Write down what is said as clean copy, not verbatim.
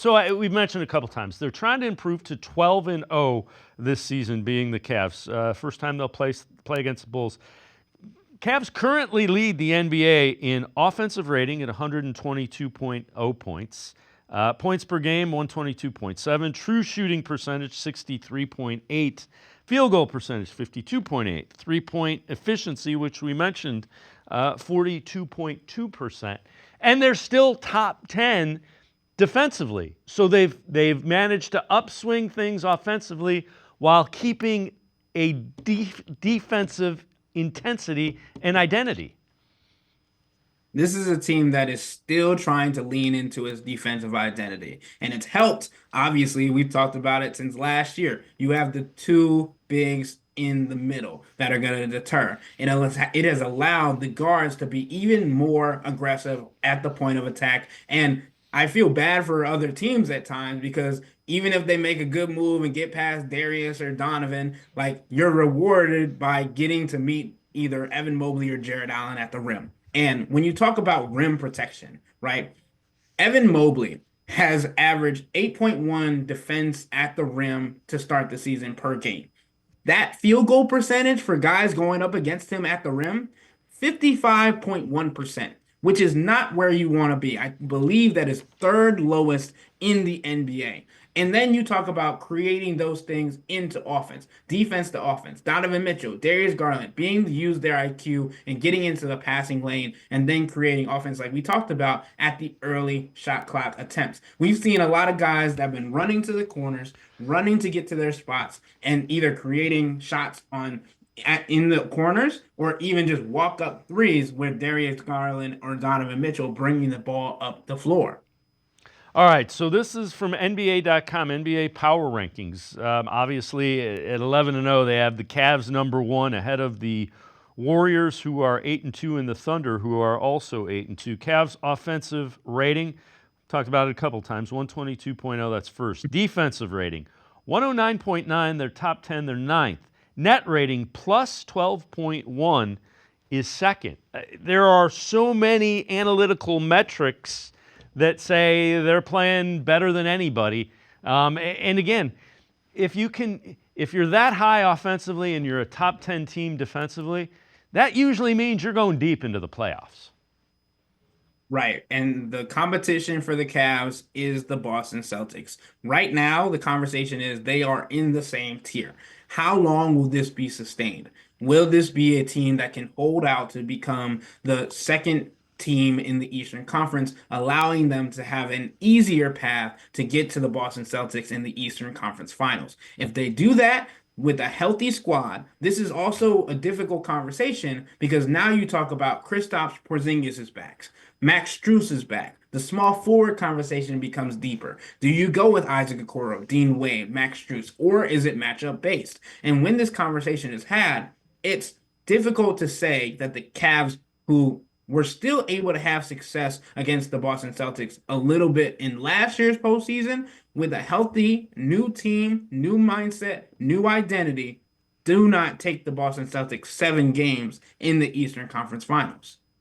So we've mentioned a couple times they're trying to improve to 12-0 this season, being the Cavs. First time they'll play against the Bulls. Cavs currently lead the NBA in offensive rating at 122.0 points. Points per game, 122.7. True shooting percentage, 63.8. Field goal percentage, 52.8. Three-point efficiency, which we mentioned, 42.2%. And they're still top 10 defensively. So they've managed to upswing things offensively while keeping a defensive intensity and identity. This is a team that is still trying to lean into its defensive identity. And it's helped. Obviously, we've talked about it since last year. You have the two bigs in the middle that are going to deter. And it has allowed the guards to be even more aggressive at the point of attack. And I feel bad for other teams at times because even if they make a good move and get past Darius or Donovan, like you're rewarded by getting to meet either Evan Mobley or Jared Allen at the rim. And when you talk about rim protection, right? Evan Mobley has averaged 8.1 defense at the rim to start the season per game. That field goal percentage for guys going up against him at the rim, 55.1%, which is not where you want to be. I believe that is third lowest in the NBA. And then you talk about creating those things into offense, defense to offense. Donovan Mitchell, Darius Garland being to use their IQ and getting into the passing lane and then creating offense like we talked about at the early shot clock attempts. We've seen a lot of guys that have been running to the corners, running to get to their spots, and either creating shots in the corners or even just walk up threes with Darius Garland or Donovan Mitchell bringing the ball up the floor. All right, so this is from NBA.com, NBA Power Rankings. Obviously, at 11-0, they have the Cavs number one ahead of the Warriors, who are 8-2, and the Thunder, who are also 8-2. Cavs offensive rating, talked about it a couple times, 122.0, that's first. Defensive rating, 109.9, they're top 10, they're ninth. Net rating, plus 12.1, is second. There are so many analytical metrics that say they're playing better than anybody. And again, if you're that high offensively and you're a top 10 team defensively, that usually means you're going deep into the playoffs. Right. And the competition for the Cavs is the Boston Celtics. Right now, the conversation is they are in the same tier. How long will this be sustained? Will this be a team that can hold out to become the second team in the Eastern Conference, allowing them to have an easier path to get to the Boston Celtics in the Eastern Conference Finals? If they do that, with a healthy squad, this is also a difficult conversation because now you talk about Kristaps Porzingis is back, Max Strus is back. The small forward conversation becomes deeper. Do you go with Isaac Okoro, Dean Wade, Max Strus, or is it matchup based? And when this conversation is had, it's difficult to say that the Cavs, who were still able to have success against the Boston Celtics a little bit in last year's postseason, with a healthy new team, new mindset, new identity, do not take the Boston Celtics 7 games in the Eastern Conference Finals.